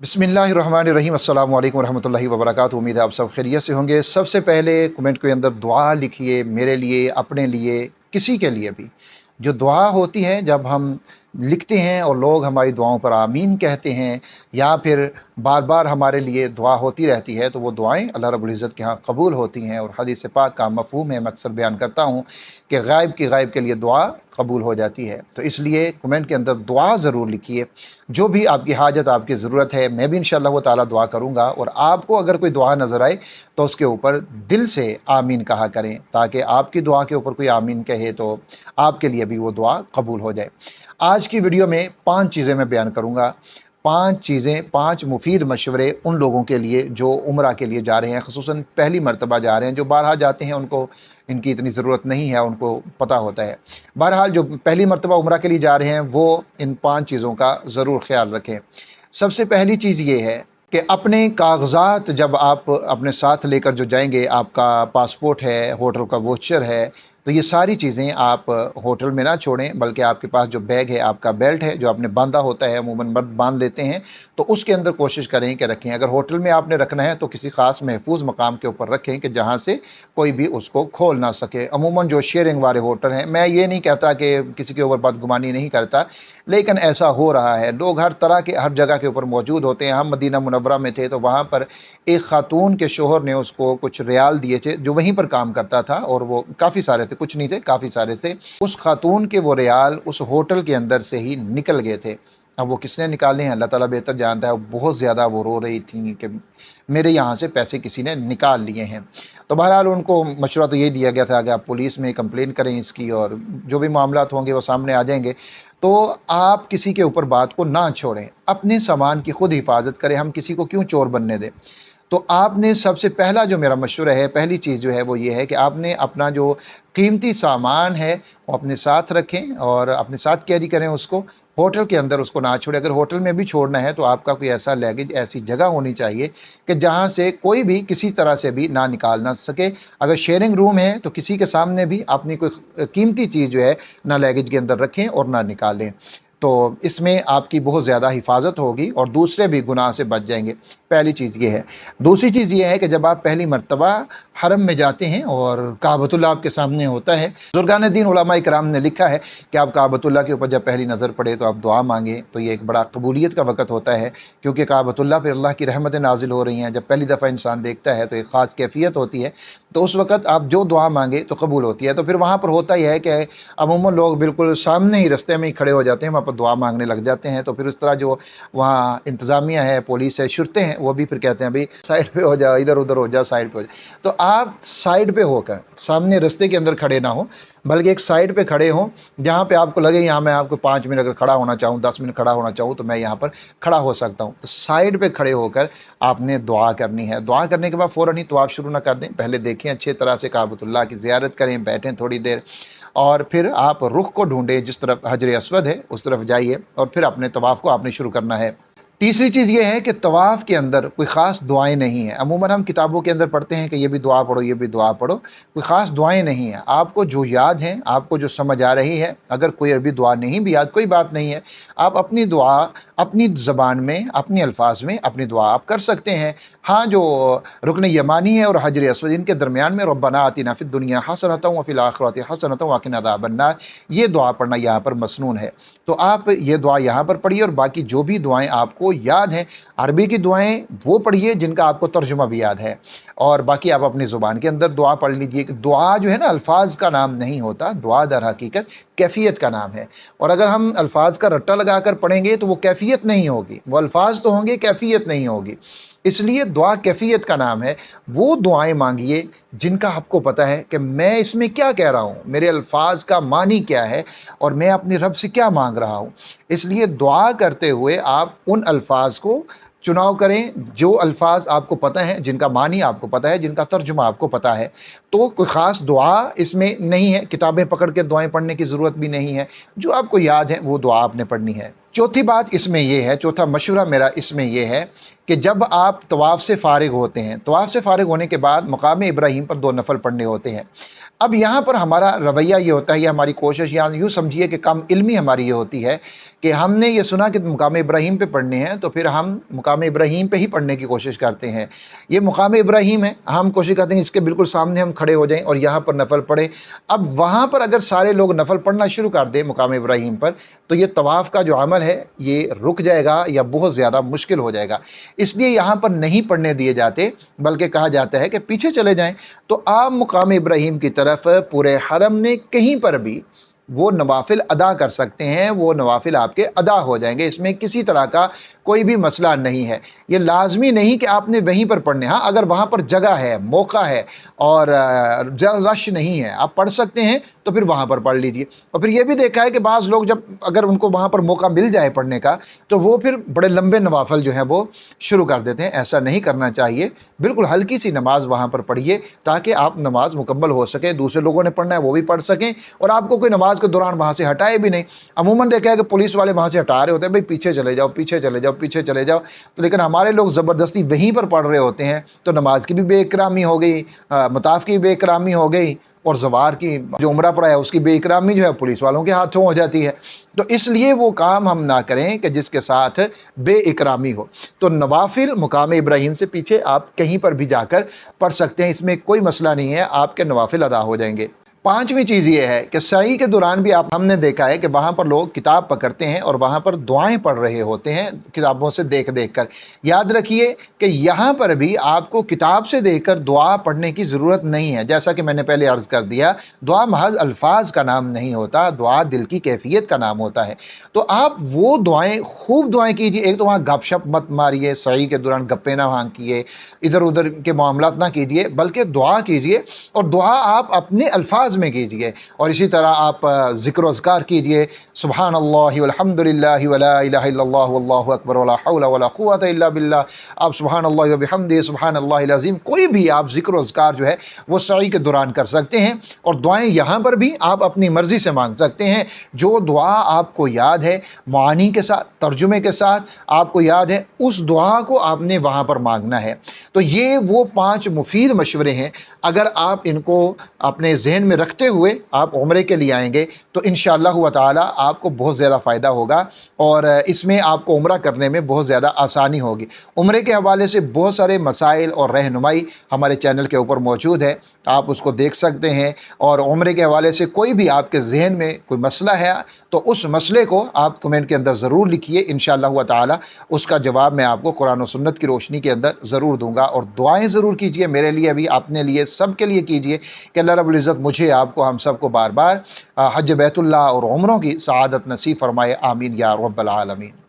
बिस्मिल्लाहिर्रहमानिर्रहीम अस्सलाम वालेकुम रहमतुल्लाहि व बरकातुहू। उम्मीद है आप सब खैरियत से होंगे। सबसे पहले कमेंट के अंदर दुआ लिखिए, मेरे लिए, अपने लिए, किसी के लिए भी। जो दुआ होती है जब हम लिखते हैं और लोग हमारी दुआओं पर आमीन कहते हैं या फिर बार बार हमारे लिए दुआ होती रहती है, तो वो दुआएं अल्लाह रब्बुल इज़्ज़त के यहाँ कबूल होती हैं। और हदीस पाक का मफ़हूम है, मैं अक्सर बयान करता हूँ कि गायब के लिए दुआ कबूल हो जाती है। तो इसलिए कमेंट के अंदर दुआ ज़रूर लिखिए। जो भी आपकी हाजत, आपकी ज़रूरत है, मैं भी इंशाअल्लाह वो ताला दुआ करूँगा। और आपको अगर कोई दुआ नज़र आए तो उसके ऊपर दिल से आमीन कहा करें, ताकि आपकी दुआ के ऊपर कोई आमीन कहे तो आपके लिए भी वो दुआ कबूल हो जाए। आज की वीडियो में 5 चीज़ें मैं बयान करूँगा। 5 चीज़ें, 5 मुफीद मशवरे उन लोगों के लिए जो उम्रा के लिए जा रहे हैं, ख़ुसूसन पहली मरतबा जा रहे हैं। जो बारहा जाते हैं उनको इनकी इतनी ज़रूरत नहीं है, उनको पता होता है। बहरहाल जो पहली मरतबा उम्रा के लिए जा रहे हैं वो इन 5 चीज़ों का ज़रूर ख़्याल रखें। सबसे पहली चीज़ ये है कि अपने कागज़ात जब आप अपने साथ लेकर जो जाएंगे, आपका पासपोर्ट है, होटल का वाउचर है, तो ये सारी चीज़ें आप होटल में ना छोड़ें, बल्कि आपके पास जो बैग है, आपका बेल्ट है जो आपने बांधा होता है, अमूमन मर्द बांध लेते हैं, तो उसके अंदर कोशिश करें कि रखें। अगर होटल में आपने रखना है तो किसी ख़ास महफूज मकाम के ऊपर रखें कि जहाँ से कोई भी उसको खोल ना सके। अमूमन जो शेयरिंग वाले होटल हैं, मैं ये नहीं कहता कि किसी के ऊपर बदगुमानी नहीं करता, लेकिन ऐसा हो रहा है। लोग हर तरह के हर जगह के ऊपर मौजूद होते हैं। हम मदीना मुनव्वरा में थे तो वहाँ पर एक ख़ातून के शोहर ने उसको कुछ रियाल दिए थे, जो वहीं पर काम करता था, और वो काफ़ी सारे थे, कुछ नहीं थे, काफ़ी सारे थे। उस ख़ातून के वो रियाल उस होटल के अंदर से ही निकल गए थे। अब वो किसने निकाले हैं अल्लाह ताला बेहतर जानता है। बहुत ज़्यादा वो रो रही थी कि मेरे यहाँ से पैसे किसी ने निकाल लिए हैं। तो बहरहाल उनको मशवरा तो यही दिया गया था कि आप पुलिस में कंप्लेन करें इसकी, और जो भी मामलात होंगे वो सामने आ जाएंगे। तो आप किसी के ऊपर बात को ना छोड़ें, अपने सामान की खुद हिफाजत करें। हम किसी को क्यों चोर बनने दें। तो आपने सबसे पहला जो मेरा मशवरा है, पहली चीज़ जो है वो ये है कि आपने अपना जो कीमती सामान है वो अपने साथ रखें और अपने साथ कैरी करें उसको। होटल के अंदर उसको ना छोड़ें। अगर होटल में भी छोड़ना है तो आपका कोई ऐसा लगेज, ऐसी जगह होनी चाहिए कि जहाँ से कोई भी किसी तरह से भी ना निकाल ना सके। अगर शेयरिंग रूम है तो किसी के सामने भी अपनी कोई कीमती चीज़ जो है ना लगेज के अंदर रखें और ना निकालें। तो इसमें आपकी बहुत ज़्यादा हिफाजत होगी और दूसरे भी गुनाह से बच जाएंगे। पहली चीज़ ये है। दूसरी चीज़ ये है कि जब आप पहली मर्तबा हरम में जाते हैं और काबतुल्लाह आपके सामने होता है, बुज़ुर्गान दीन उलमा इकराम ने लिखा है कि आप काबतुल्लाह के ऊपर जब पहली नज़र पड़े तो आप दुआ मांगें, तो ये एक बड़ा कबूलियत का वक़्त होता है, क्योंकि काबतुल्लाह पर अल्लाह की रहमतें नाजिल हो रही हैं। जब पहली दफ़ा इंसान देखता है तो एक ख़ास कैफियत होती है, तो उस वक़्त आप जो दुआ मांगे तो कबूल होती है। तो फिर वहाँ पर होता ही है कि अमूमन लोग बिल्कुल सामने ही रास्ते में ही खड़े हो जाते हैं, वहाँ पर दुआ मांगने लग जाते हैं। तो फिर उस तरह जो वहाँ इंतज़ामिया है, पुलिस है, शुरते हैं, वो भी फिर कहते हैं भाई साइड पे हो जाओ, इधर उधर हो जाओ, साइड पे हो जाओ। तो आप साइड पे होकर, सामने रास्ते के अंदर खड़े ना हो, बल्कि एक साइड पे खड़े हों जहाँ पे आपको लगे यहाँ मैं आपको 5 मिनट अगर खड़ा होना चाहूँ, 10 मिनट खड़ा होना चाहूँ तो मैं यहाँ पर खड़ा हो सकता हूँ। तो साइड पे खड़े होकर आपने दुआ करनी है। दुआ करने के बाद फ़ौरन ही तवाफ़ शुरू ना कर दें, पहले देखें अच्छे तरह से, काबतुल्लाह की ज़ियारत करें, बैठें थोड़ी देर, और फिर आप रुख को ढूंढें, जिस तरफ हजर अस्वद है उस तरफ जाइए और फिर अपने तवाफ़ को आपने शुरू करना है। तीसरी चीज़ ये है कि तवाफ़ के अंदर कोई ख़ास दुआएं नहीं हैं। अमूमन हम किताबों के अंदर पढ़ते हैं कि ये भी दुआ पढ़ो, ये भी दुआ पढ़ो, कोई ख़ास दुआएं नहीं हैं। आपको जो याद हैं, आपको जो समझ आ रही है, अगर कोई अरबी दुआ नहीं भी याद, कोई बात नहीं है, आप अपनी दुआ अपनी ज़बान में, अपने अल्फाज में अपनी दुआ आप कर सकते हैं। हाँ, जो रुकन यमानी है और हजर अस्वद, इनके दरमियान में रब्बना आतिना फिद दुनिया हसनतन व फिल आखिरति हसनतन व क़िना अज़ाबन्नार, ये दुआ पढ़ना यहाँ पर मसनून है। तो आप ये दुआ यहाँ पर पढ़िए और बाकी जो भी दुआएं आपको याद हैं, अरबी की दुआएं वो पढ़िए जिनका आपको तर्जुमा भी याद है, और बाकी आप अपनी ज़ुबान के अंदर दुआ पढ़ लीजिए। दुआ जो है ना, अल्फाज का नाम नहीं होता, दुआ दर हकीकत कैफियत का नाम है। और अगर हम अल्फाज का रट्टा लगा कर पढ़ेंगे तो वो कैफियत नहीं होगी, वो अल्फाज तो होंगे, कैफियत नहीं होगी। इसलिए दुआ कैफियत का नाम है। वो दुआएं मांगिए जिनका आपको पता है कि मैं इसमें क्या कह रहा हूँ, मेरे अल्फाज का मानी क्या है और मैं अपने रब से क्या मांग रहा हूँ। इसलिए दुआ करते हुए आप उन अल्फाज को चुनाव करें जो अल्फाज आपको पता है, जिनका मानी आपको पता है, जिनका तर्जुमा आपको पता है। तो कोई ख़ास दुआ इसमें नहीं है, किताबें पकड़ के दुआएं पढ़ने की ज़रूरत भी नहीं है। जो आपको याद है वो दुआ आपने पढ़नी है। चौथी बात इसमें यह है, चौथा मशवरा मेरा इसमें यह है कि जब आप तवाफ़ से फ़ारिग होते हैं, तवाफ़ से फ़ारिग होने के बाद मकाम इब्राहीम पर 2 नफल पढ़ने होते हैं। अब यहाँ पर हमारा रवैया ये होता है, ये हमारी कोशिश, या यूँ समझिए कि कम इल्मी हमारी ये होती है کہ ہم نے یہ سنا کہ مقام ابراہیم پہ پڑھنے ہیں تو پھر ہم مقام ابراہیم پہ ہی پڑھنے کی کوشش کرتے ہیں۔ یہ مقام ابراہیم ہے، ہم کوشش کرتے ہیں اس کے بالکل سامنے ہم کھڑے ہو جائیں اور یہاں پر نفل پڑھیں۔ اب وہاں پر اگر سارے لوگ نفل پڑھنا شروع کر دیں مقام ابراہیم پر تو یہ طواف کا جو عمل ہے یہ رک جائے گا یا بہت زیادہ مشکل ہو جائے گا۔ اس لیے یہاں پر نہیں پڑھنے دیے جاتے، بلکہ کہا جاتا ہے کہ پیچھے چلے جائیں تو آپ مقام ابراہیم کی طرف پورے حرم میں کہیں پر بھی وہ نوافل ادا کر سکتے ہیں، وہ نوافل آپ کے ادا ہو جائیں گے، اس میں کسی طرح کا کوئی بھی مسئلہ نہیں ہے۔ یہ لازمی نہیں کہ آپ نے وہیں پر پڑھنے، ہاں اگر وہاں پر جگہ ہے، موقع ہے اور رش نہیں ہے، آپ پڑھ سکتے ہیں تو پھر وہاں پر پڑھ لیجئے۔ اور پھر یہ بھی دیکھا ہے کہ بعض لوگ جب اگر ان کو وہاں پر موقع مل جائے پڑھنے کا تو وہ پھر بڑے لمبے نوافل جو ہیں وہ شروع کر دیتے ہیں۔ ایسا نہیں کرنا چاہیے، بالکل ہلکی سی نماز وہاں پر پڑھیے تاکہ آپ نماز مکمل ہو سکے، دوسرے لوگوں نے پڑھنا ہے وہ بھی پڑھ سکیں اور آپ کو کوئی نماز کے دوران وہاں سے ہٹائے بھی نہیں۔ عموماً دیکھا ہے کہ پولیس والے وہاں سے ہٹا رہے ہوتے ہیں، بھئی پیچھے چلے جاؤ، پیچھے چلے جاؤ، پیچھے چلے جاؤ، تو لیکن ہمارے لوگ زبردستی وہیں پر پڑھ رہے ہوتے ہیں تو نماز کی بھی بے اکرامی ہو گئی، مطاف کی بے اکرامی ہو گئی، اور زوار کی جو عمرہ پڑا ہے اس کی بے اکرامی جو ہے پولیس والوں کے ہاتھوں ہو جاتی ہے۔ تو اس لیے وہ کام ہم نہ کریں کہ جس کے ساتھ بے اکرامی ہو۔ تو نوافل مقام ابراہیم سے پیچھے آپ کہیں پر بھی جا کر پڑھ سکتے ہیں، اس میں کوئی مسئلہ نہیں ہے، آپ کے نوافل ادا ہو جائیں گے۔ پانچویں چیز یہ ہے کہ سعی کے دوران بھی ہم نے دیکھا ہے کہ وہاں پر لوگ کتاب پکڑتے ہیں اور وہاں پر دعائیں پڑھ رہے ہوتے ہیں کتابوں سے دیکھ دیکھ کر۔ یاد رکھیے کہ یہاں پر بھی آپ کو کتاب سے دیکھ کر دعا پڑھنے کی ضرورت نہیں ہے۔ جیسا کہ میں نے پہلے عرض کر دیا، دعا محض الفاظ کا نام نہیں ہوتا، دعا دل کی کیفیت کا نام ہوتا ہے۔ تو آپ وہ دعائیں، خوب دعائیں کیجیے۔ ایک تو وہاں گپ شپ مت ماریے، سعی کے دوران گپے نہ ہانکیے، ادھر ادھر کے معاملات نہ کیجیے، بلکہ دعا کیجیے اور دعا آپ اپنے الفاظ میں کیجیے۔ اور اسی طرح آپ ذکر و اذکار کیجیے، سبحان اللہ والحمد للہ ولا الہ الا اللہ واللہ اکبر ولا حول ولا قوۃ الا باللہ۔ آپ سبحان اللہ وبحمدہ، سبحان اللہ العظیم، کوئی بھی آپ ذکر و اذکار جو ہے وہ سعی کے دوران کر سکتے ہیں۔ اور دعائیں یہاں پر بھی آپ اپنی مرضی سے مانگ سکتے ہیں، جو دعا آپ کو یاد ہے معانی کے ساتھ، ترجمے کے ساتھ آپ کو یاد ہے، اس دعا کو آپ نے وہاں پر مانگنا ہے۔ تو یہ وہ 5 مفید مشورے ہیں، اگر آپ ان کو اپنے ذہن میں رکھتے ہوئے آپ عمرے کے لیے آئیں گے تو انشاءاللہ تعالی آپ کو بہت زیادہ فائدہ ہوگا اور اس میں آپ کو عمرہ کرنے میں بہت زیادہ آسانی ہوگی۔ عمرے کے حوالے سے بہت سارے مسائل اور رہنمائی ہمارے چینل کے اوپر موجود ہے، آپ اس کو دیکھ سکتے ہیں۔ اور عمرے کے حوالے سے کوئی بھی آپ کے ذہن میں کوئی مسئلہ ہے تو اس مسئلے کو آپ کمنٹ کے اندر ضرور لکھیے، انشاءاللہ تعالی اس کا جواب میں آپ کو قرآن و سنت کی روشنی کے اندر ضرور دوں گا۔ اور دعائیں ضرور کیجیے، میرے لیے بھی، اپنے لیے، سب کے لیے کیجیے کہ اللہ رب العزت مجھے، آپ کو، ہم سب کو بار بار حج بیت اللہ اور عمروں کی سعادت نصیب فرمائے، آمین یا رب العالمین۔